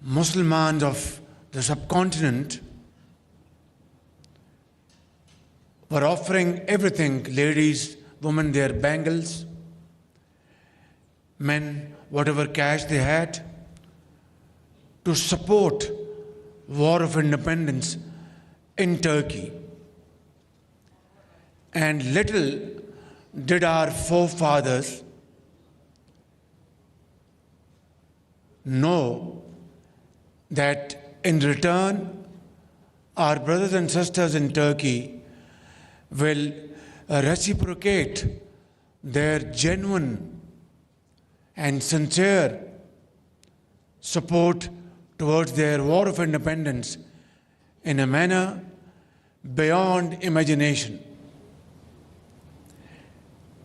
Muslims of the subcontinent were offering everything, ladies, women, their bangles, men, whatever cash they had, to support war of independence in Turkey. And little did our forefathers know that in return, our brothers and sisters in Turkey will reciprocate their genuine and sincere support towards their war of independence in a manner beyond imagination.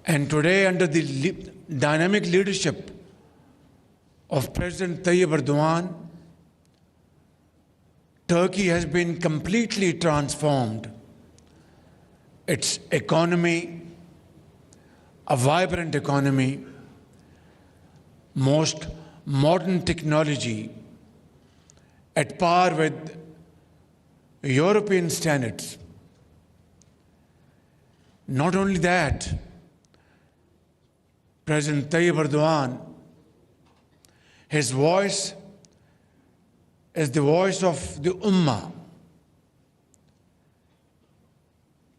And today, under the dynamic leadership of President Tayyab Erdogan, Turkey has been completely transformed. Its economy, a vibrant economy, most modern technology, at par with European standards. Not only that, President Tayyip Erdogan, his voice is the voice of the Ummah.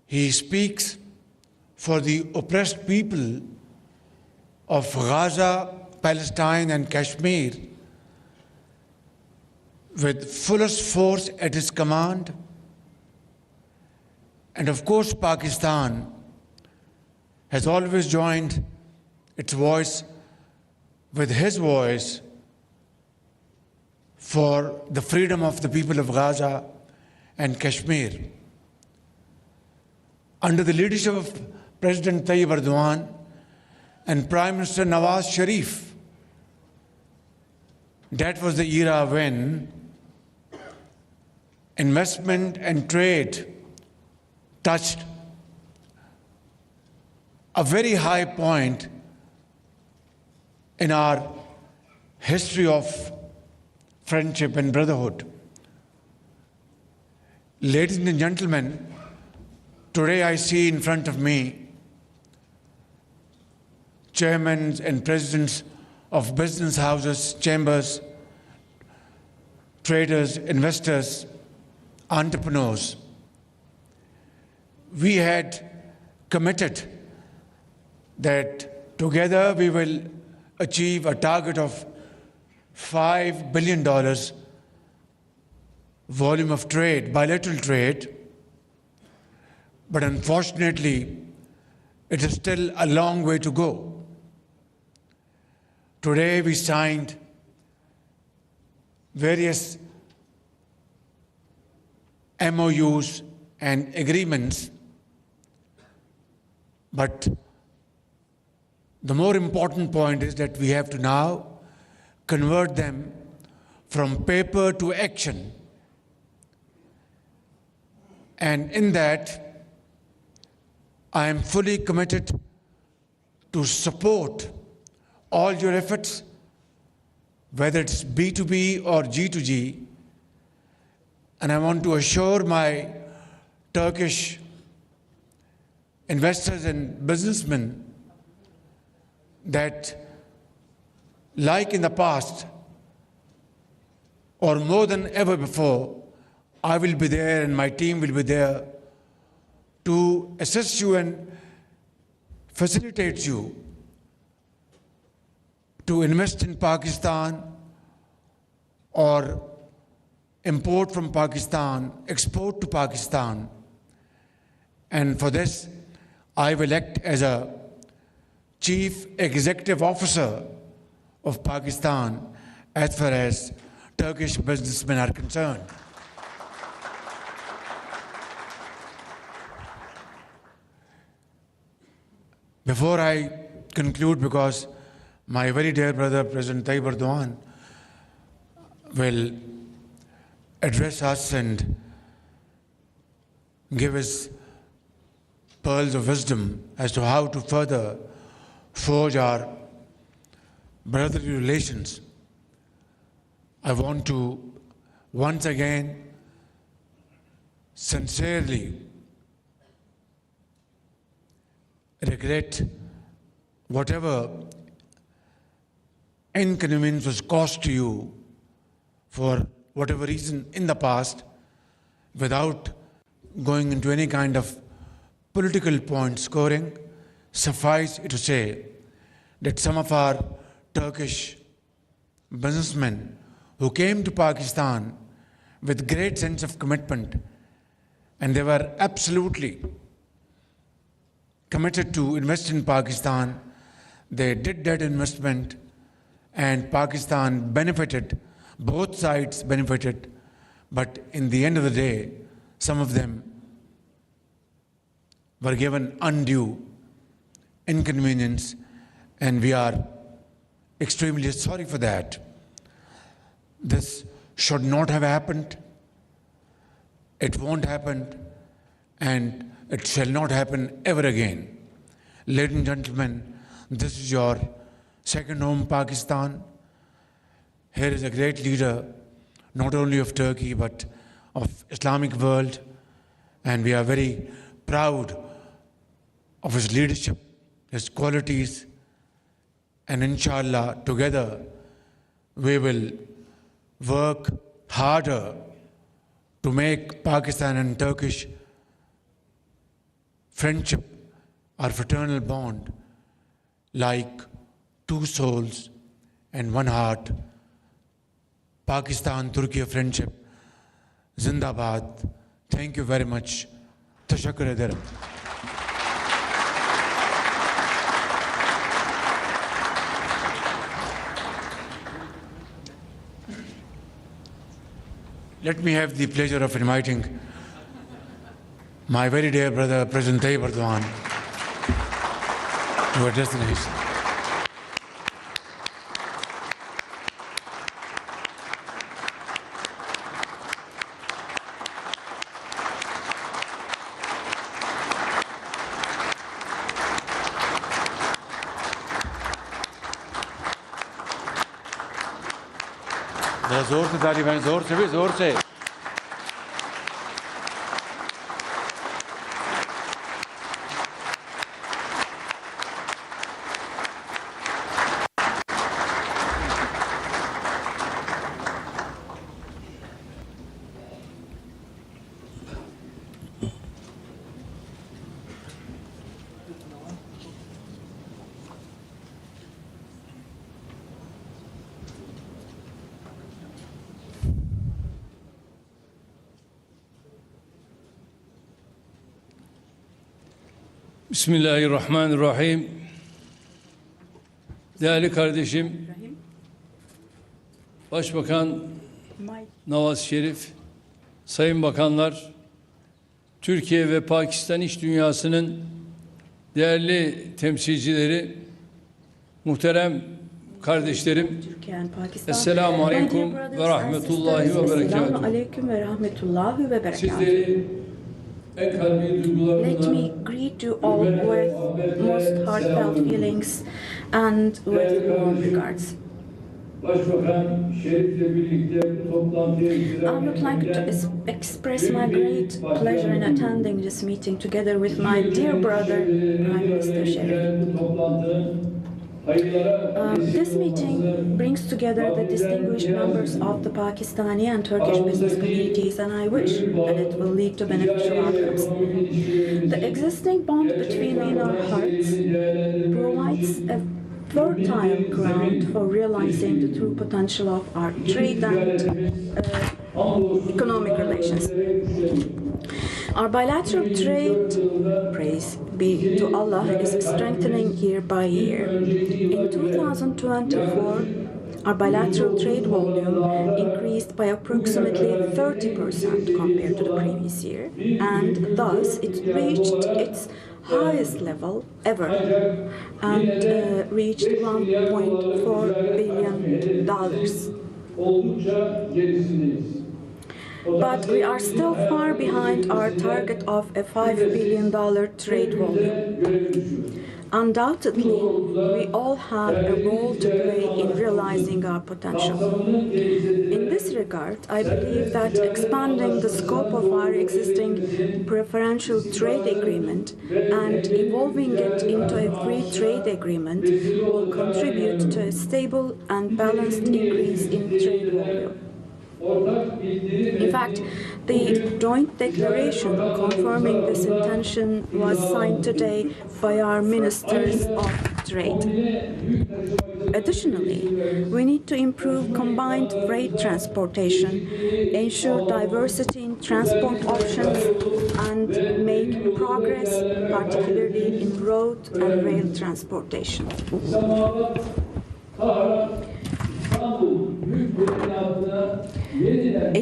He speaks for the oppressed people of Gaza, Palestine and Kashmir with fullest force at his command. And of course, Pakistan has always joined its voice with his voice for the freedom of the people of Gaza and Kashmir. Under the leadership of President Tayyip Erdogan and Prime Minister Nawaz Sharif, that was the era when investment and trade touched a very high point in our history of friendship and brotherhood. Ladies and gentlemen, today I see in front of me chairmen and presidents of business houses, chambers, traders, investors, entrepreneurs. We had committed that together we will achieve a target of $5 billion volume of trade, bilateral trade, but unfortunately, it is still a long way to go. Today we signed various MOUs and agreements, but the more important point is that we have to now convert them from paper to action. And in that, I am fully committed to support all your efforts, whether it's B2B or G2G. And I want to assure my Turkish investors and businessmen that, like in the past, or more than ever before, I will be there and my team will be there to assist you and facilitate you to invest in Pakistan or import from Pakistan, export to Pakistan. And for this, I will act as a Chief Executive Officer of Pakistan as far as Turkish businessmen are concerned. Before I conclude, because my very dear brother, President Tayyip Erdogan, will address us and give us pearls of wisdom as to how to further forge our brotherly relations. I want to once again sincerely regret whatever inconvenience was caused to you for whatever reason in the past, without going into any kind of political point scoring. Suffice it to say that some of our Turkish businessmen who came to Pakistan with great sense of commitment, and they were absolutely committed to invest in Pakistan, they did that investment, and Pakistan benefited, both sides benefited, but in the end of the day, some of them were given undue inconvenience, and we are extremely sorry for that. This should not have happened. It won't happen, and it shall not happen ever again. Ladies and gentlemen, this is your second home, Pakistan. Here is a great leader, not only of Turkey, but of Islamic world, and we are very proud of his leadership, his qualities, and inshallah, together, we will work harder to make Pakistan and Turkish friendship, our fraternal bond, like two souls and one heart. Pakistan-Turkey friendship, Zindabad. Thank you very much. Teşekkür ederim. Let me have the pleasure of inviting my very dear brother, President Tayyip Erdogan, to address the nation. जोर से ताली बजाएं, जोर से भी जोर से। Bismillahirrahmanirrahim. Değerli kardeşim, Başbakan Nawaz Şerif, Sayın Bakanlar, Türkiye ve Pakistan iş dünyasının değerli temsilcileri, muhterem kardeşlerim, Esselamu Aleyküm ve Rahmetullahi ve Berekatuhu. Sizleri Let me greet you all with most heartfelt feelings and with warm regards. I would like to express my great pleasure in attending this meeting together with my dear brother, Prime Minister Sharif. This meeting brings together the distinguished members of the Pakistani and Turkish business communities, and I wish that it will lead to beneficial outcomes. The existing bond between our hearts provides a fertile ground for realizing the true potential of our trade and economic relations. Our bilateral trade, praise be to Allah, is strengthening year by year. In 2024, our bilateral trade volume increased by approximately 30% compared to the previous year, and thus it reached its highest level ever and reached $1.4 billion. But we are still far behind our target of a $5 billion trade volume. Undoubtedly, we all have a role to play in realizing our potential. In regard, I believe that expanding the scope of our existing preferential trade agreement and evolving it into a free trade agreement will contribute to a stable and balanced increase in trade volume. In fact, the joint declaration confirming this intention was signed today by our ministers of trade. Additionally, we need to improve combined freight transportation, ensure diversity in transport options, and make progress, particularly in road and rail transportation.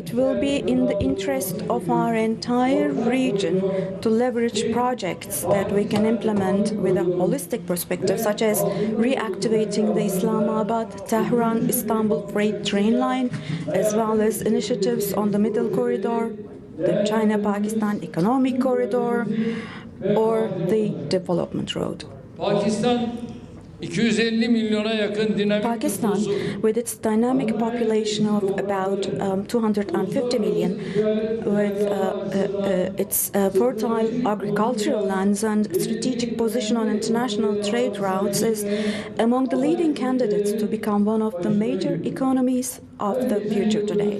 It will be in the interest of our entire region to leverage projects that we can implement with a holistic perspective, such as reactivating the Islamabad-Tehran-Istanbul freight train line, as well as initiatives on the Middle Corridor, the China-Pakistan Economic Corridor, or the Development Road. Pakistan, with its dynamic population of about 250 million, with its fertile agricultural lands and strategic position on international trade routes, is among the leading candidates to become one of the major economies of the future today.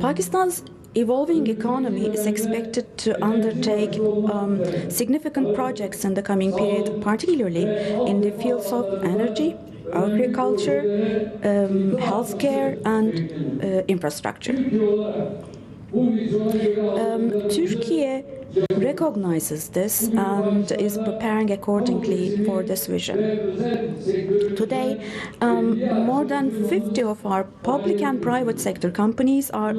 Pakistan's evolving economy is expected to undertake significant projects in the coming period, particularly in the fields of energy, agriculture, healthcare, and infrastructure. Turkey recognizes this and is preparing accordingly for this vision. Today, more than 50 of our public and private sector companies are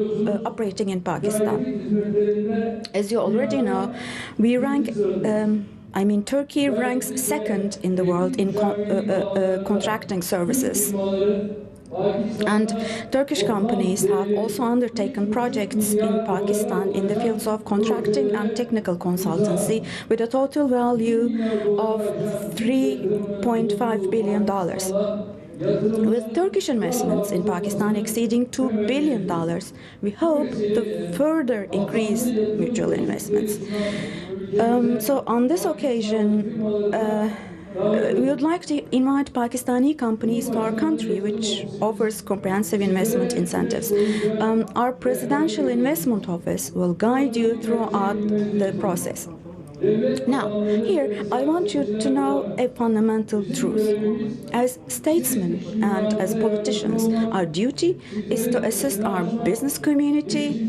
operating in Pakistan. As you already know, we rank Turkey ranks second in the world in contracting services. And Turkish companies have also undertaken projects in Pakistan in the fields of contracting and technical consultancy with a total value of $3.5 billion. With Turkish investments in Pakistan exceeding $2 billion, we hope to further increase mutual investments. So on this occasion, we would like to invite Pakistani companies to our country, which offers comprehensive investment incentives. Our Presidential Investment Office will guide you throughout the process. Now, here, I want you to know a fundamental truth. As statesmen and as politicians, our duty is to assist our business community,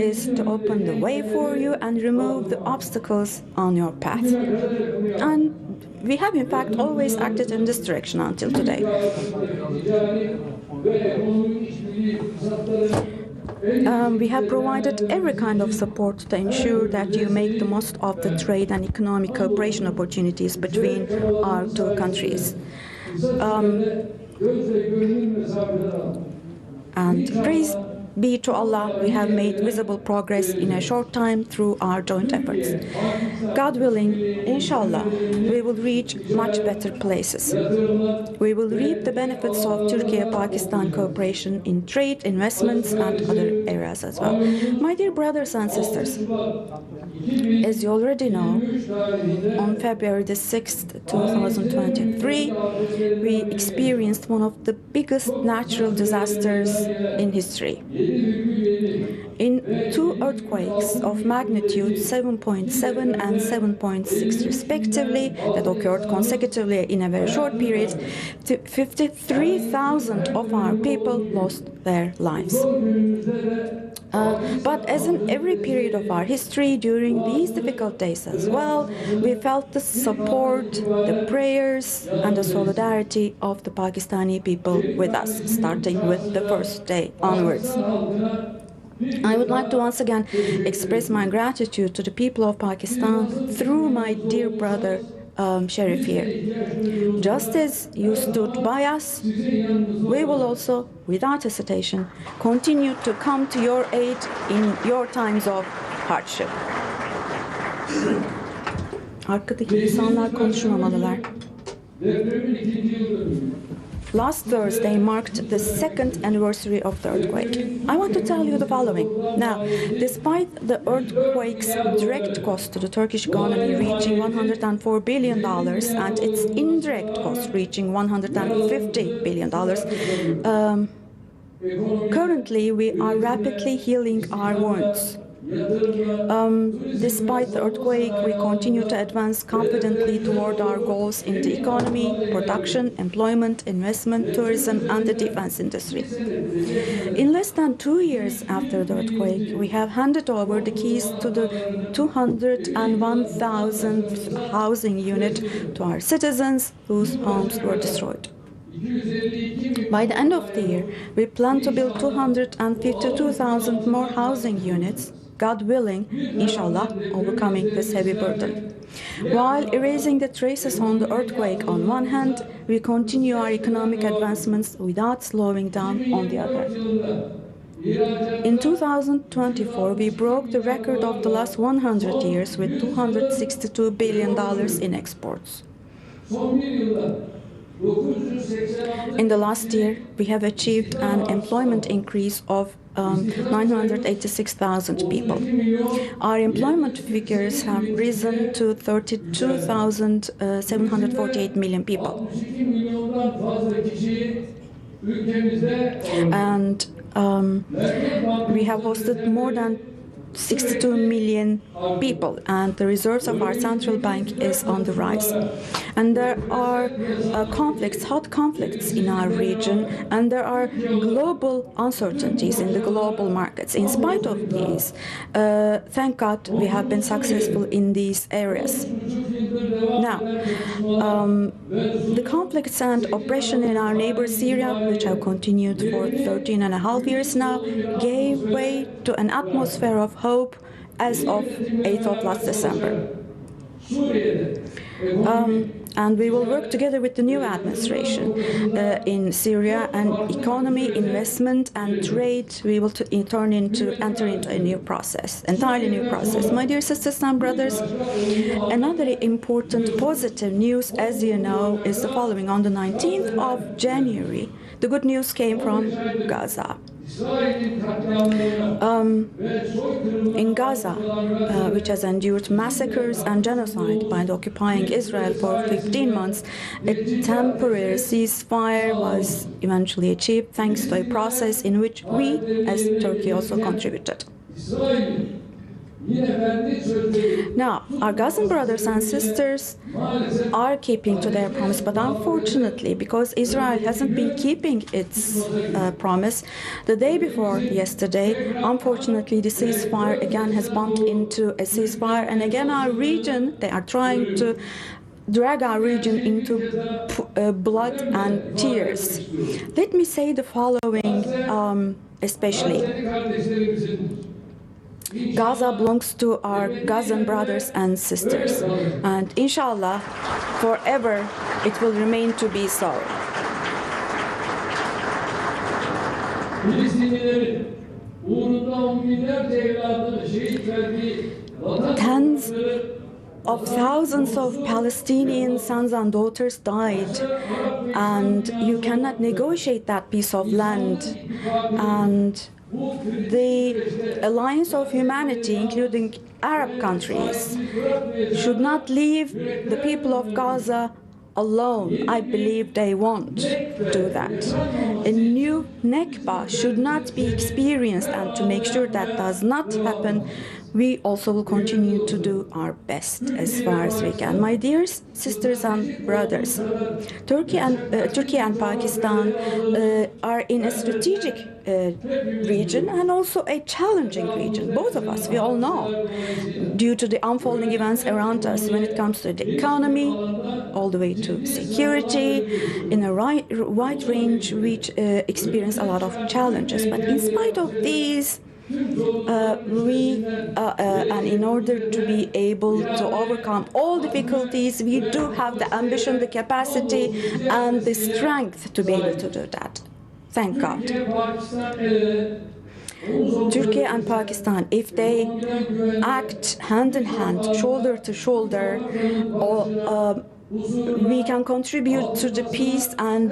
is to open the way for you and remove the obstacles on your path. And we have, in fact, always acted in this direction until today. We have provided every kind of support to ensure that you make the most of the trade and economic cooperation opportunities between our two countries. And praise be to Allah, we have made visible progress in a short time through our joint efforts. God willing, inshallah, we will reach much better places. We will reap the benefits of Turkey-Pakistan cooperation in trade, investments, and other areas as well. My dear brothers and sisters, as you already know, on February the 6th, 2023, we experienced one of the biggest natural disasters in history. In two earthquakes of magnitude 7.7 and 7.6 respectively that occurred consecutively in a very short period, 53,000 of our people lost their lives. But as in every period of our history, during these difficult days as well, we felt the support, the prayers, and the solidarity of the Pakistani people with us, starting with the first day onwards. I would like to once again express my gratitude to the people of Pakistan through my dear brother Sharif here. Just as you stood by us, we will also, without hesitation, continue to come to your aid in your times of hardship. Arkadaki insanlar konuşmamalılar. last Thursday marked the second anniversary of the earthquake. I want to tell you the following. Now, despite the earthquake's direct cost to the Turkish economy reaching $104 billion and its indirect cost reaching $150 billion, currently we are rapidly healing our wounds. Despite the earthquake, we continue to advance confidently toward our goals in the economy, production, employment, investment, tourism, and the defense industry. In less than 2 years after the earthquake, we have handed over the keys to the 201,000th housing unit to our citizens whose homes were destroyed. By the end of the year, we plan to build 252,000 more housing units, God willing, inshallah, overcoming this heavy burden. While erasing the traces on the earthquake on one hand, we continue our economic advancements without slowing down on the other. In 2024, we broke the record of the last 100 years with $262 billion in exports. In the last year, we have achieved an employment increase of 986,000 people. Our employment figures have risen to 32,748 million people. And we have hosted more than 62 million people, and the reserves of our central bank is on the rise. And there are hot conflicts in our region, and there are global uncertainties in the global markets. In spite of these, thank God we have been successful in these areas. Now, the conflicts and oppression in our neighbor Syria, which have continued for 13 and a half years now, gave way to an atmosphere of hope as of 8th of last December. And we will work together with the new administration in Syria, and economy, investment, and trade. We will enter into a new process, entirely new process. My dear sisters and brothers, another important positive news, as you know, is the following. On the 19th of January, the good news came from Gaza. In Gaza, which has endured massacres and genocide by the occupying Israel for 15 months, a temporary ceasefire was eventually achieved thanks to a process in which we, as Turkey, also contributed. Now, our Gazan brothers and sisters are keeping to their promise, but unfortunately, because Israel hasn't been keeping its promise, the day before yesterday, unfortunately, the ceasefire again has bumped into a ceasefire, and again our region, they are trying to drag our region into blood and tears. Let me say the following, especially. Gaza belongs to our Gazan brothers and sisters, and inshallah, forever it will remain to be so. Tens of thousands of Palestinian sons and daughters died, and you cannot negotiate that piece of land. And the alliance of humanity, including Arab countries, should not leave the people of Gaza alone. I believe they won't do that. A new Nakba should not be experienced, and to make sure that does not happen, we also will continue to do our best as far as we can. My dear sisters and brothers, Turkey and Pakistan are in a strategic region and also a challenging region. Both of us, we all know, due to the unfolding events around us when it comes to the economy, all the way to security, in a wide range, which experience a lot of challenges. But in spite of these, and in order to be able to overcome all difficulties, we do have the ambition, the capacity, and the strength to be able to do that. Thank God. Turkey and Pakistan, if they act hand in hand, shoulder to shoulder, or we can contribute to the peace and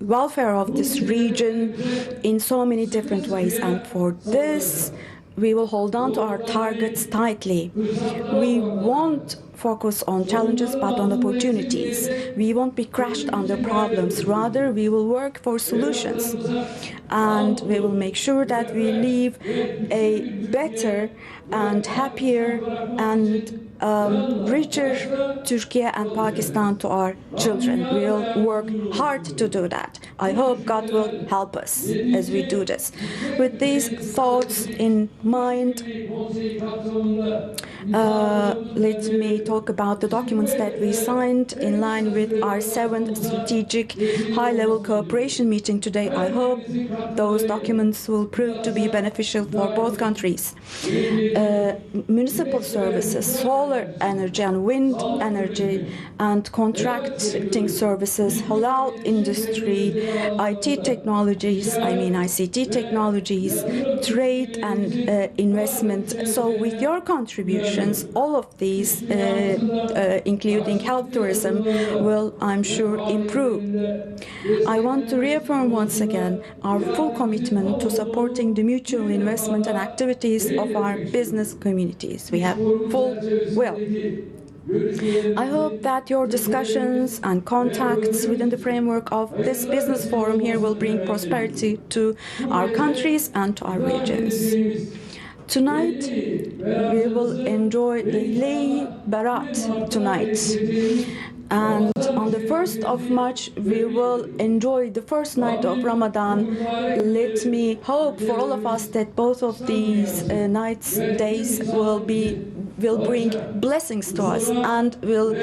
welfare of this region in so many different ways. And for this, we will hold on to our targets tightly. We won't focus on challenges but on opportunities. We won't be crushed under problems. Rather, we will work for solutions. And we will make sure that we leave a better and happier and richer Turkey and Pakistan to our children. We'll work hard to do that. I hope God will help us as we do this. With these thoughts in mind, let me talk about the documents that we signed in line with our 7th strategic high-level cooperation meeting today. I hope those documents will prove to be beneficial for both countries. Municipal services, solar energy and wind energy, and contracting services, halal industry, ICT technologies, trade and investment. So with your contributions, all of these, including health tourism, will, I'm sure, improve. I want to reaffirm once again our full commitment to supporting the mutual investment and activities of our business communities. We have full will. I hope that your discussions and contacts within the framework of this business forum here will bring prosperity to our countries and to our regions. Tonight, we will enjoy the Lay Barat tonight. And on the 1st of March, we will enjoy the first night of Ramadan. Let me hope for all of us that both of these days will bring blessings to us and will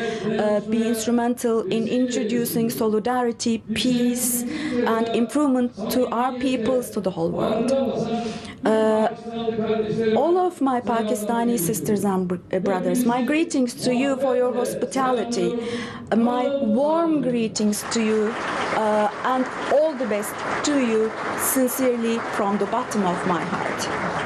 be instrumental in introducing solidarity, peace, and improvement to our peoples, to the whole world. All of my Pakistani sisters and brothers, my greetings to you for your hospitality, my warm greetings to you, and all the best to you, sincerely from the bottom of my heart.